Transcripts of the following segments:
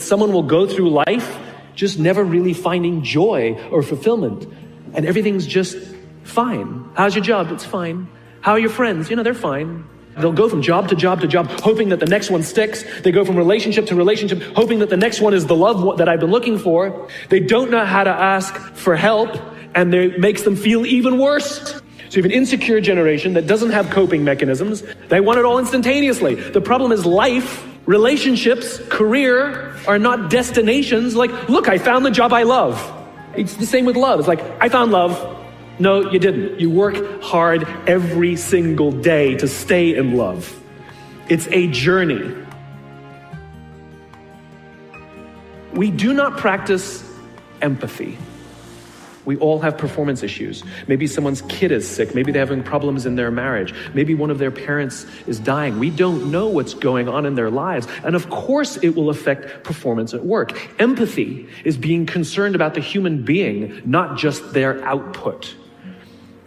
Someone will go through life just never really finding joy or fulfillment, and everything's just fine. How's your job? It's fine. How are your friends? They're fine. They'll go from job to job to job, hoping that the next one sticks. They go from relationship to relationship, hoping that the next one is the love that I've been looking for. They don't know how to ask for help, and it makes them feel even worse. So you have an insecure generation that doesn't have coping mechanisms. They want it all instantaneously. The problem is life, relationships, career are not destinations. Like, look, I found the job I love. It's the same with love. It's like, I found love. No, you didn't. You work hard every single day to stay in love. It's a journey. We do not practice empathy. We all have performance issues. Maybe someone's kid is sick. Maybe they're having problems in their marriage. Maybe one of their parents is dying. We don't know what's going on in their lives. And of course, it will affect performance at work. Empathy is being concerned about the human being, not just their output.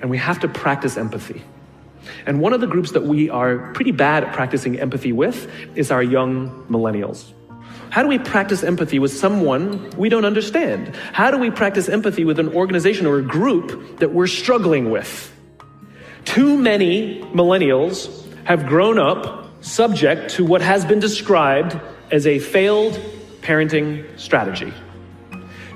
And we have to practice empathy. And one of the groups that we are pretty bad at practicing empathy with is our young millennials. How do we practice empathy with someone we don't understand? How do we practice empathy with an organization or a group that we're struggling with? Too many millennials have grown up subject to what has been described as a failed parenting strategy.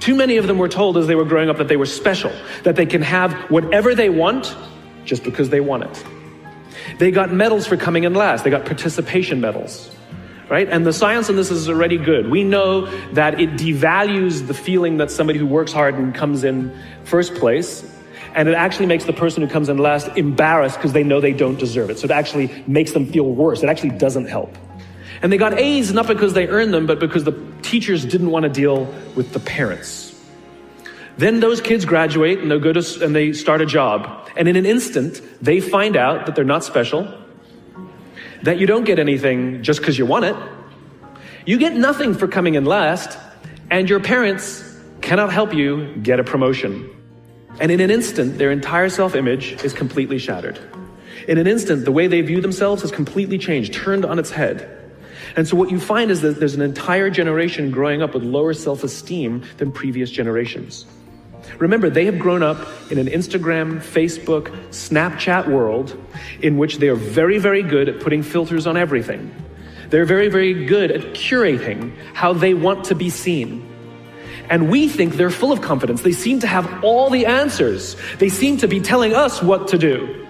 Too many of them were told as they were growing up that they were special, that they can have whatever they want just because they want it. They got medals for coming in last. They got participation medals. Right? And the science on this is already good. We know that it devalues the feeling that somebody who works hard and comes in first place, and it actually makes the person who comes in last embarrassed because they know they don't deserve it. So it actually makes them feel worse. It actually doesn't help. And they got A's not because they earned them, but because the teachers didn't want to deal with the parents. Then those kids graduate and they start a job. And in an instant, they find out that they're not special, that you don't get anything just because you want it. You get nothing for coming in last, and your parents cannot help you get a promotion. And in an instant, their entire self-image is completely shattered. In an instant, the way they view themselves has completely changed, turned on its head. And so what you find is that there's an entire generation growing up with lower self-esteem than previous generations. Remember, they have grown up in an Instagram, Facebook, Snapchat world in which they are very, very good at putting filters on everything. They're very, very good at curating how they want to be seen. And we think they're full of confidence. They seem to have all the answers. They seem to be telling us what to do.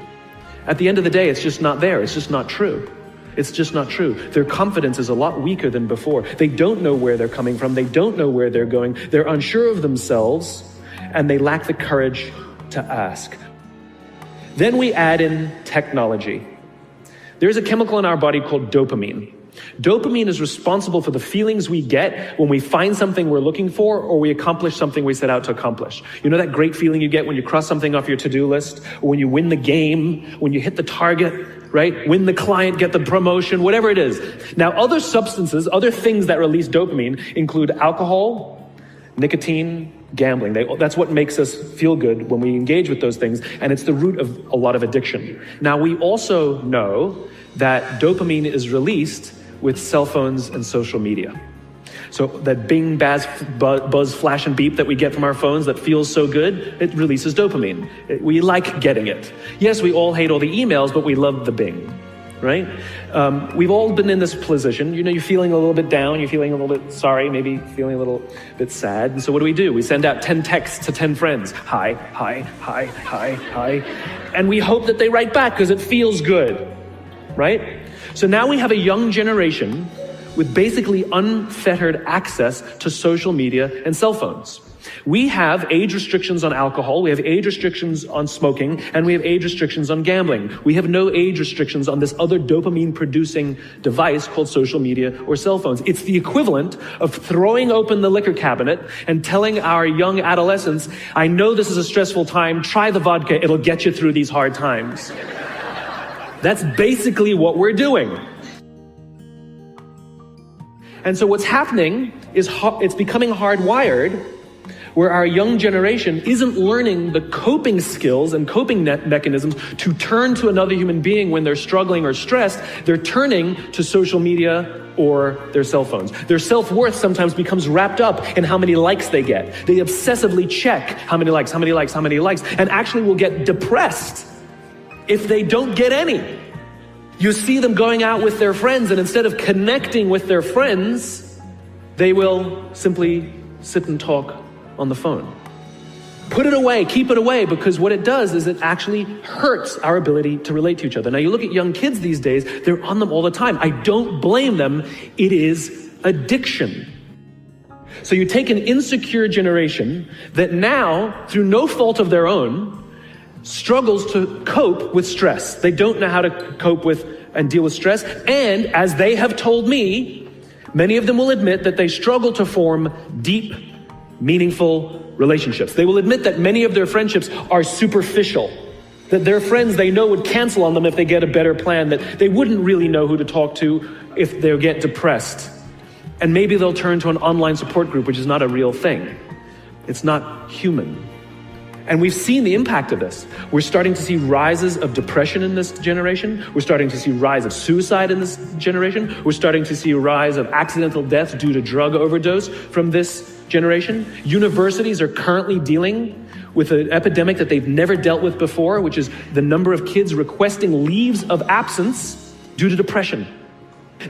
At the end of the day, it's just not there. It's just not true. It's just not true. Their confidence is a lot weaker than before. They don't know where they're coming from. They don't know where they're going. They're unsure of themselves, and they lack the courage to ask. Then we add in technology. There's a chemical in our body called dopamine. Dopamine is responsible for the feelings we get when we find something we're looking for or we accomplish something we set out to accomplish. You know that great feeling you get when you cross something off your to-do list, or when you win the game, when you hit the target, right? Win the client, get the promotion, whatever it is. Now, other substances, other things that release dopamine include alcohol, nicotine, gambling. That's what makes us feel good when we engage with those things, and it's the root of a lot of addiction. Now, we also know that dopamine is released with cell phones and social media. So that bing, buzz, flash, and beep that we get from our phones that feels so good, it releases dopamine. We like getting it. Yes, we all hate all the emails, but we love the bing, right? We've all been in this position. You know, you're feeling a little bit down, you're feeling a little bit sorry, maybe feeling a little bit sad. And so what do? We send out 10 texts to 10 friends. Hi, hi, hi, hi, hi. And we hope that they write back because it feels good, right? So now we have a young generation with basically unfettered access to social media and cell phones. We have age restrictions on alcohol, we have age restrictions on smoking, and we have age restrictions on gambling. We have no age restrictions on this other dopamine-producing device called social media or cell phones. It's the equivalent of throwing open the liquor cabinet and telling our young adolescents, I know this is a stressful time, try the vodka, it'll get you through these hard times. That's basically what we're doing. And so what's happening is it's becoming hardwired, where our young generation isn't learning the coping skills and coping mechanisms to turn to another human being when they're struggling or stressed. They're turning to social media or their cell phones. Their self-worth sometimes becomes wrapped up in how many likes they get. They obsessively check how many likes, and actually will get depressed if they don't get any. You see them going out with their friends, and instead of connecting with their friends, they will simply sit and talk on the phone. Put it away, keep it away, because what it does is it actually hurts our ability to relate to each other. Now, you look at young kids these days, they're on them all the time. I don't blame them. It is addiction. So you take an insecure generation that now, through no fault of their own, struggles to cope with stress. They don't know how to cope with and deal with stress. And as they have told me, many of them will admit that they struggle to form deep, meaningful relationships. They will admit that many of their friendships are superficial, that their friends they know would cancel on them if they get a better plan, that they wouldn't really know who to talk to if they get depressed. And maybe they'll turn to an online support group, which is not a real thing. It's not human. And we've seen the impact of this. We're starting to see rises of depression in this generation. We're starting to see rise of suicide in this generation. We're starting to see a rise of accidental deaths due to drug overdose from this generation. Universities are currently dealing with an epidemic that they've never dealt with before, which is the number of kids requesting leaves of absence due to depression.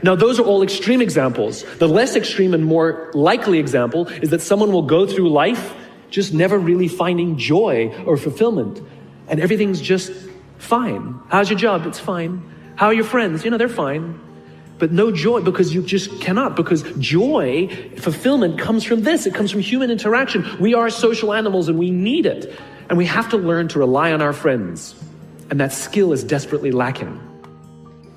Now, those are all extreme examples. The less extreme and more likely example is that someone will go through life just never really finding joy or fulfillment, and everything's just fine. How's your job? It's fine. How are your friends? They're fine. But no joy, because you just cannot, because joy, fulfillment comes from this. It comes from human interaction. We are social animals and we need it. And we have to learn to rely on our friends. And that skill is desperately lacking.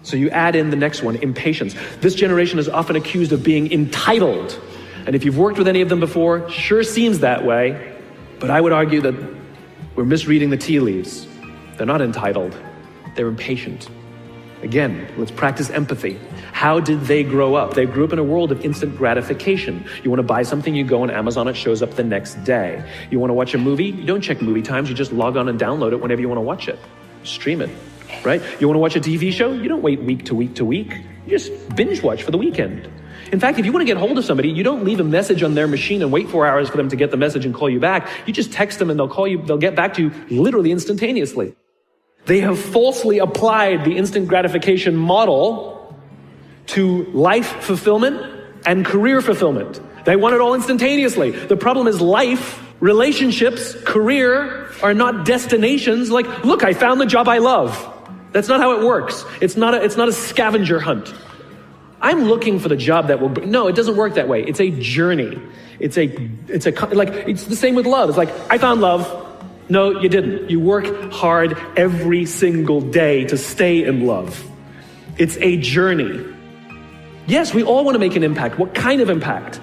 So you add in the next one, impatience. This generation is often accused of being entitled. And if you've worked with any of them before, sure seems that way. But I would argue that we're misreading the tea leaves. They're not entitled. They're impatient. Again, let's practice empathy. How did they grow up? They grew up in a world of instant gratification. You want to buy something, you go on Amazon, it shows up the next day. You want to watch a movie, you don't check movie times, you just log on and download it whenever you want to watch it. Stream it, right? You want to watch a TV show, you don't wait week to week to week. You just binge watch for the weekend. In fact, if you want to get hold of somebody, you don't leave a message on their machine and wait 4 hours for them to get the message and call you back. You just text them and they'll call you, they'll get back to you literally instantaneously. They have falsely applied the instant gratification model to life fulfillment and career fulfillment. They want it all instantaneously. The problem is life, relationships, career are not destinations like, look, I found the job I love. That's not how it works. It's not a scavenger hunt. I'm looking for the job that will bring. No, it doesn't work that way. It's a journey. It's the same with love. It's like, I found love. No, you didn't. You work hard every single day to stay in love. It's a journey. Yes, we all want to make an impact. What kind of impact?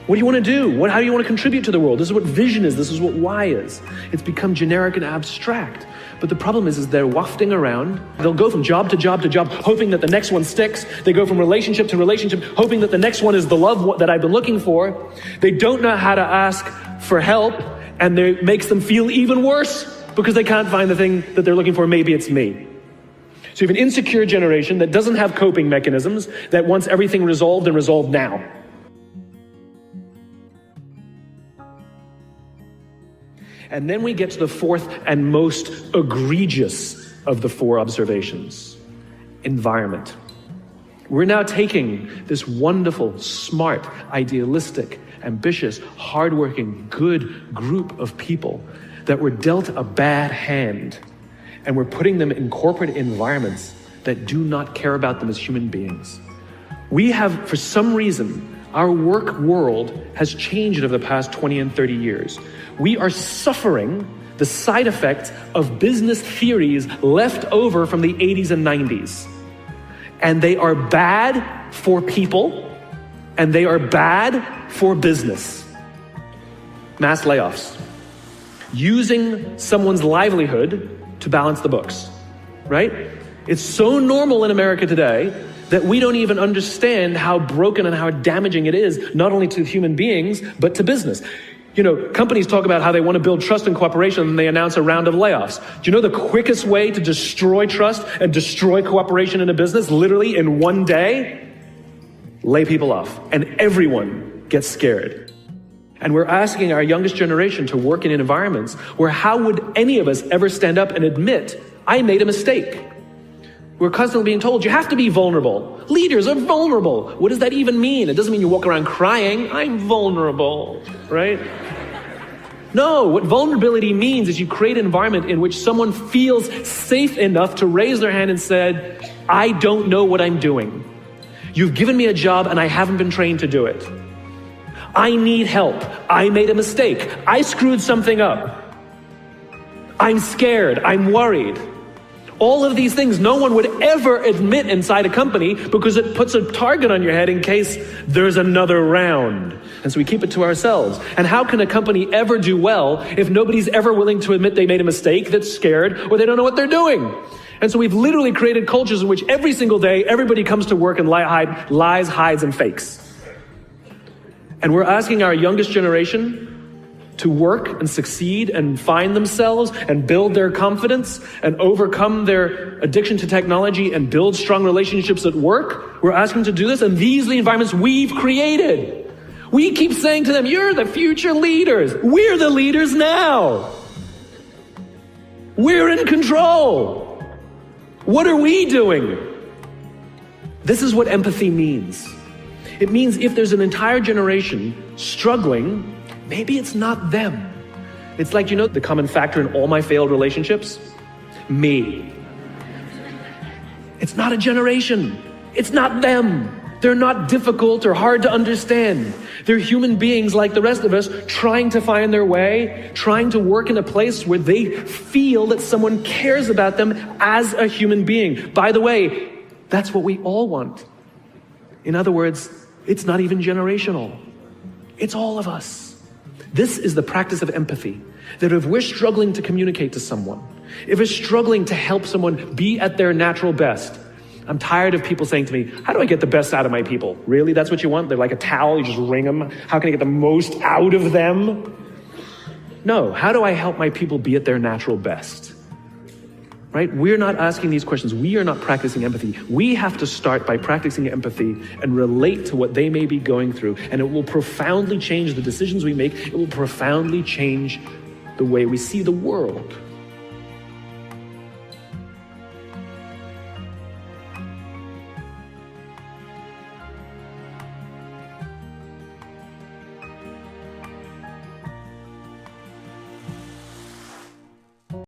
What do you want to do? How do you want to contribute to the world? This is what vision is. This is what why is. It's become generic and abstract. But the problem is they're wafting around. They'll go from job to job to job, hoping that the next one sticks. They go from relationship to relationship, hoping that the next one is the love that I've been looking for. They don't know how to ask for help, and it makes them feel even worse because they can't find the thing that they're looking for. Maybe it's me. So you have an insecure generation that doesn't have coping mechanisms, that wants everything resolved and resolved now. And then we get to the fourth and most egregious of the four observations: environment. We're now taking this wonderful, smart, idealistic, ambitious, hardworking, good group of people that were dealt a bad hand, and we're putting them in corporate environments that do not care about them as human beings. We have, for some reason, our work world has changed over the past 20 and 30 years. We are suffering the side effects of business theories left over from the 80s and 90s. And they are bad for people, and they are bad for business. Mass layoffs. Using someone's livelihood to balance the books, right? It's so normal in America today that we don't even understand how broken and how damaging it is, not only to human beings, but to business. Companies talk about how they want to build trust and cooperation, and they announce a round of layoffs. Do you know the quickest way to destroy trust and destroy cooperation in a business, literally in one day? lay people off, and everyone gets scared. And we're asking our youngest generation to work in environments where how would any of us ever stand up and admit, I made a mistake? We're constantly being told, you have to be vulnerable. Leaders are vulnerable. What does that even mean? It doesn't mean you walk around crying, I'm vulnerable, right? No, what vulnerability means is you create an environment in which someone feels safe enough to raise their hand and said, I don't know what I'm doing. You've given me a job and I haven't been trained to do it. I need help. I made a mistake. I screwed something up. I'm scared. I'm worried. All of these things no one would ever admit inside a company because it puts a target on your head in case there's another round. And so we keep it to ourselves. And how can a company ever do well if nobody's ever willing to admit they made a mistake, that's scared, or they don't know what they're doing? And so we've literally created cultures in which every single day everybody comes to work and lies, hides, and fakes. And we're asking our youngest generation to work and succeed and find themselves and build their confidence and overcome their addiction to technology and build strong relationships at work. We're asking them to do this, and these are the environments we've created. We keep saying to them, you're the future leaders. We're the leaders now. We're in control. What are we doing? This is what empathy means. It means if there's an entire generation struggling, maybe it's not them. It's like, the common factor in all my failed relationships? Me. It's not a generation. It's not them. They're not difficult or hard to understand. They're human beings like the rest of us, trying to find their way, trying to work in a place where they feel that someone cares about them as a human being. By the way, that's what we all want. In other words, it's not even generational. It's all of us. This is the practice of empathy. That if we're struggling to communicate to someone, if we're struggling to help someone be at their natural best, I'm tired of people saying to me, how do I get the best out of my people? Really? That's what you want? They're like a towel, you just wring them. How can I get the most out of them? No, how do I help my people be at their natural best? Right? We're not asking these questions. We are not practicing empathy. We have to start by practicing empathy and relate to what they may be going through. And it will profoundly change the decisions we make. It will profoundly change the way we see the world.